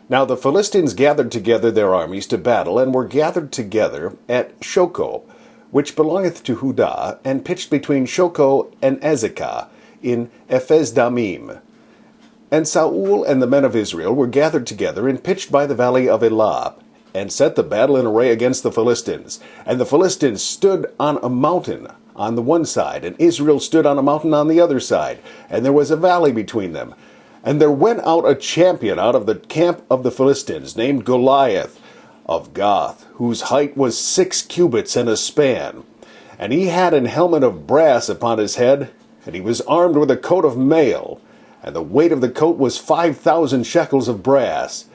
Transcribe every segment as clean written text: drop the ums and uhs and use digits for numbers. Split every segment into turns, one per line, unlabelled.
Now the Philistines gathered together their armies to battle, and were gathered together at Shochoh, which belongeth to Judah, and pitched between Shochoh and Azekah, in Ephes dammim. And Saul and the men of Israel were gathered together, and pitched by the valley of Elah, and set the battle in array against the Philistines. And the Philistines stood on a mountain on the one side, and Israel stood on a mountain on the other side, and there was a valley between them. And there went out a champion out of the camp of the Philistines, named Goliath, of Gath, whose height was 6 cubits and a span. And he had an helmet of brass upon his head, and he was armed with a coat of mail, and the weight of the coat was 5,000 shekels of brass.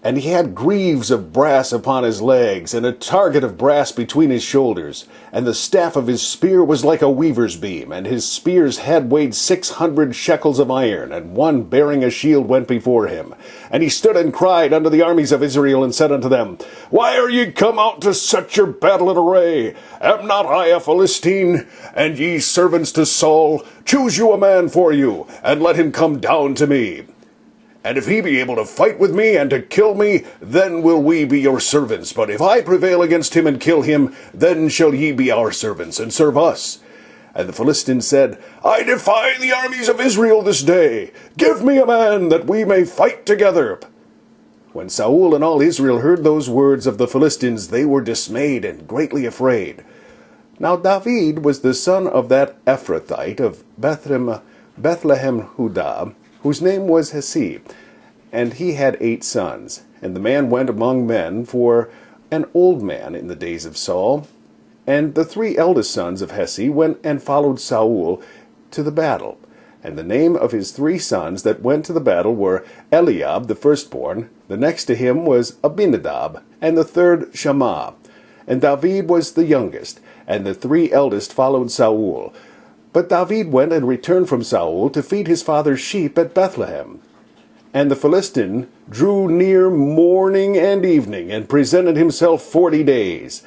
And he had greaves of brass upon his legs, and a target of brass between his shoulders. And the staff of his spear was like a weaver's beam, and his spear's head weighed 600 shekels of iron, and one bearing a shield went before him. And he stood and cried unto the armies of Israel, and said unto them, Why are ye come out to set your battle in array? Am not I a Philistine? And ye servants to Saul, choose you a man for you, and let him come down to me. And if he be able to fight with me and to kill me, then will we be your servants. But if I prevail against him and kill him, then shall ye be our servants, and serve us. And the Philistines said, I defy the armies of Israel this day. Give me a man, that we may fight together. When Saul and all Israel heard those words of the Philistines, they were dismayed and greatly afraid. Now David was the son of that Ephrathite of Bethlehem Judah, whose name was Hesse, and he had 8 sons. And the man went among men for an old man in the days of Saul. And the 3 eldest sons of Hesse went and followed Saul to the battle. And the name of his 3 sons that went to the battle were Eliab the firstborn, the next to him was Abinadab, and the third Shammah. And David was the youngest, and the 3 eldest followed Saul. But David went and returned from Saul to feed his father's sheep at Bethlehem. And the Philistine drew near morning and evening, and presented himself 40 days.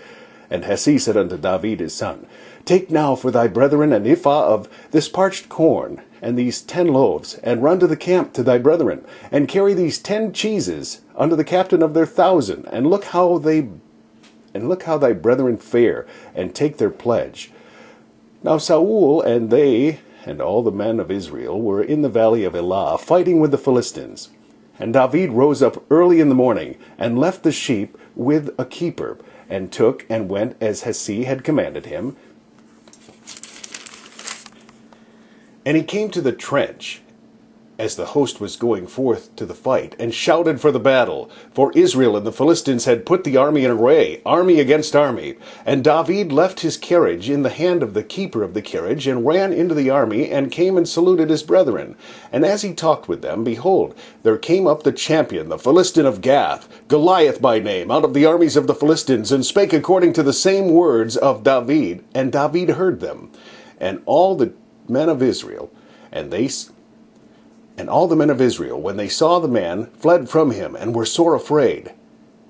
And Hesse said unto David his son, Take now for thy brethren an ephah of this parched corn, and these 10 loaves, and run to the camp to thy brethren, and carry these 10 cheeses unto the captain of their 1,000, and look how thy brethren fare, and take their pledge. Now Saul and they and all the men of Israel were in the valley of Elah, fighting with the Philistines. And David rose up early in the morning, and left the sheep with a keeper, and took and went as Hesse had commanded him. And he came to the trench, as the host was going forth to the fight, and shouted for the battle. For Israel and the Philistines had put the army in array, army against army. And David left his carriage in the hand of the keeper of the carriage, and ran into the army, and came and saluted his brethren. And as he talked with them, behold, there came up the champion, the Philistine of Gath, Goliath by name, out of the armies of the Philistines, and spake according to the same words of David. And David heard them. And all the men of Israel, all the men of Israel, when they saw the man, fled from him, and were sore afraid.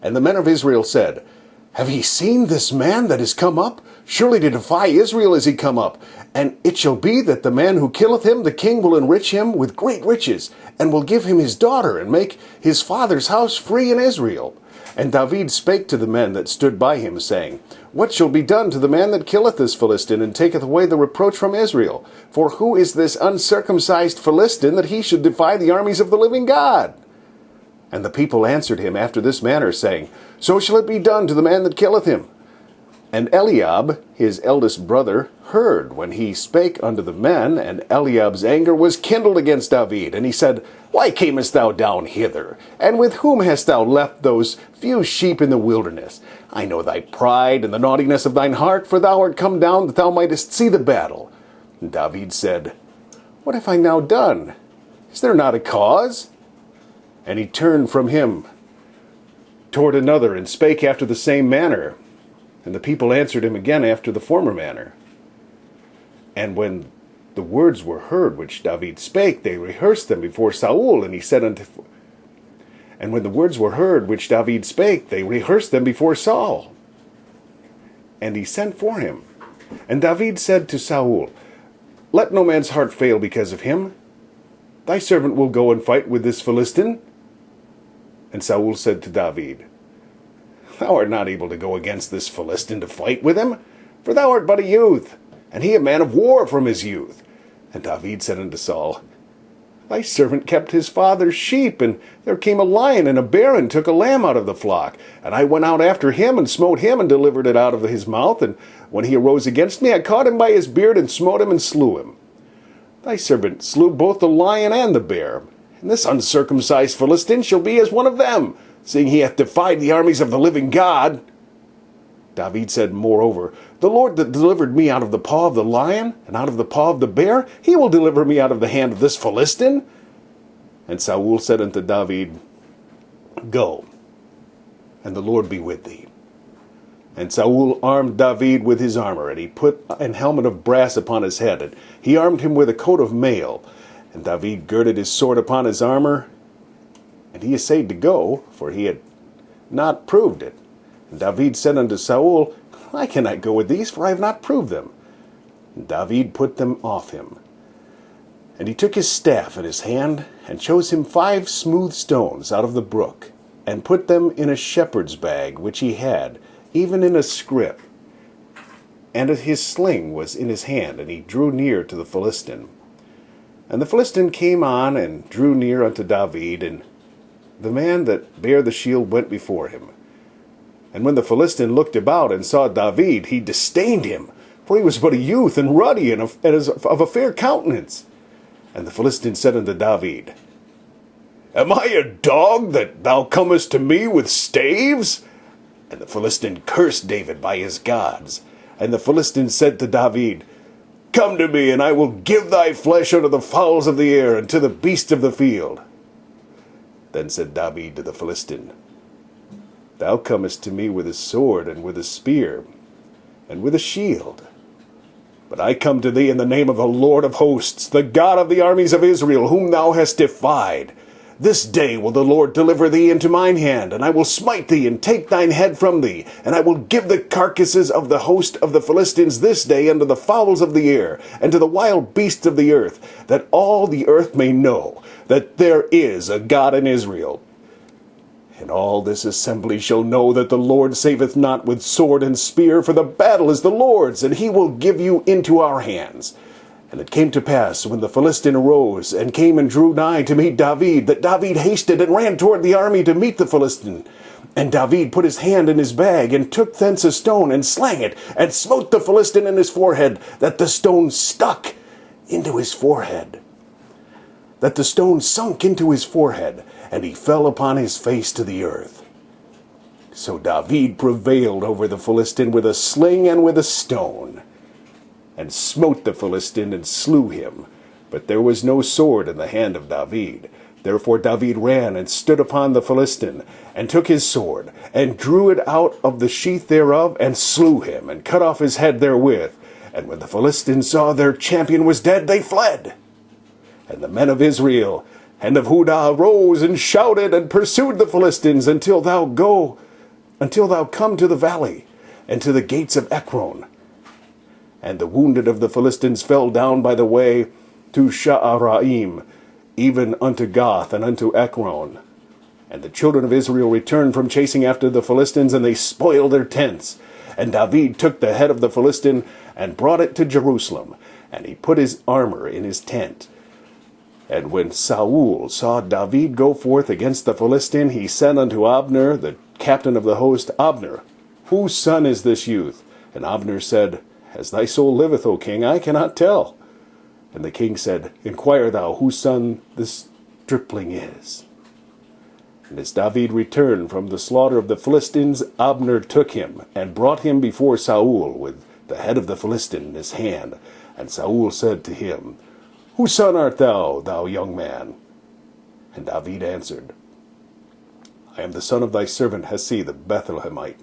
And the men of Israel said, Have ye seen this man that is come up? Surely to defy Israel is he come up. And it shall be that the man who killeth him, the king will enrich him with great riches, and will give him his daughter, and make his father's house free in Israel. And David spake to the men that stood by him, saying, What shall be done to the man that killeth this Philistine, and taketh away the reproach from Israel? For who is this uncircumcised Philistine, that he should defy the armies of the living God? And the people answered him after this manner, saying, So shall it be done to the man that killeth him. And Eliab, his eldest brother, heard when he spake unto the men, and Eliab's anger was kindled against David. And he said, Why camest thou down hither? And with whom hast thou left those few sheep in the wilderness? I know thy pride and the naughtiness of thine heart, for thou art come down that thou mightest see the battle. And David said, What have I now done? Is there not a cause? And he turned from him toward another, and spake after the same manner. And the people answered him again after the former manner. And when the words were heard which David spake, they rehearsed them before Saul. And he said and when the words were heard which David spake, they rehearsed them before Saul. And he sent for him. And David said to Saul, Let no man's heart fail because of him. Thy servant will go and fight with this Philistine. And Saul said to David, Thou art not able to go against this Philistine to fight with him, for thou art but a youth, and he a man of war from his youth. And David said unto Saul, Thy servant kept his father's sheep, and there came a lion and a bear, and took a lamb out of the flock. And I went out after him, and smote him, and delivered it out of his mouth. And when he arose against me, I caught him by his beard, and smote him, and slew him. Thy servant slew both the lion and the bear. And this uncircumcised Philistine shall be as one of them, seeing he hath defied the armies of the living God. David said, Moreover, the Lord that delivered me out of the paw of the lion, and out of the paw of the bear, he will deliver me out of the hand of this Philistine. And Saul said unto David, Go, and the Lord be with thee. And Saul armed David with his armor, and he put an helmet of brass upon his head, and he armed him with a coat of mail. And David girded his sword upon his armor, and he essayed to go, for he had not proved it. And David said unto Saul, I cannot go with these, for I have not proved them. And David put them off him. And he took his staff in his hand, and chose him 5 smooth stones out of the brook, and put them in a shepherd's bag which he had, even in a scrip. And his sling was in his hand, and he drew near to the Philistine. And the Philistine came on, and drew near unto David, and the man that bare the shield went before him. And when the Philistine looked about and saw David, he disdained him, for he was but a youth, and ruddy, and of a fair countenance. And the Philistine said unto David, Am I a dog that thou comest to me with staves? And the Philistine cursed David by his gods. And the Philistine said to David, Come to me, and I will give thy flesh unto the fowls of the air, and to the beasts of the field. Then said David to the Philistine, Thou comest to me with a sword, and with a spear, and with a shield. But I come to thee in the name of the Lord of hosts, the God of the armies of Israel, whom thou hast defied. This day will the Lord deliver thee into mine hand, and I will smite thee, and take thine head from thee, and I will give the carcasses of the host of the Philistines this day unto the fowls of the air, and to the wild beasts of the earth, that all the earth may know that there is a God in Israel. And all this assembly shall know that the Lord saveth not with sword and spear, for the battle is the Lord's, and he will give you into our hands. And it came to pass, when the Philistine arose, and came and drew nigh to meet David, that David hasted and ran toward the army to meet the Philistine. And David put his hand in his bag, and took thence a stone, and slang it, and smote the Philistine in his forehead, that the stone stuck into his forehead. That the stone sunk into his forehead, and he fell upon his face to the earth. So David prevailed over the Philistine with a sling and with a stone, and smote the Philistine, and slew him. But there was no sword in the hand of David. Therefore David ran, and stood upon the Philistine, and took his sword, and drew it out of the sheath thereof, and slew him, and cut off his head therewith. And when the Philistines saw their champion was dead, they fled. And the men of Israel and of Judah rose and shouted, and pursued the Philistines until thou come to the valley, and to the gates of Ekron. And the wounded of the Philistines fell down by the way to Sha'araim, even unto Gath, and unto Ekron. And the children of Israel returned from chasing after the Philistines, and they spoiled their tents. And David took the head of the Philistine, and brought it to Jerusalem, and he put his armor in his tent. And when Saul saw David go forth against the Philistine, he said unto Abner, the captain of the host, Abner, whose son is this youth? And Abner said, As thy soul liveth, O king, I cannot tell. And the king said, Inquire thou whose son this stripling is. And as David returned from the slaughter of the Philistines, Abner took him, and brought him before Saul, with the head of the Philistine in his hand. And Saul said to him, Whose son art thou, thou young man? And David answered, I am the son of thy servant Hesed the Bethlehemite.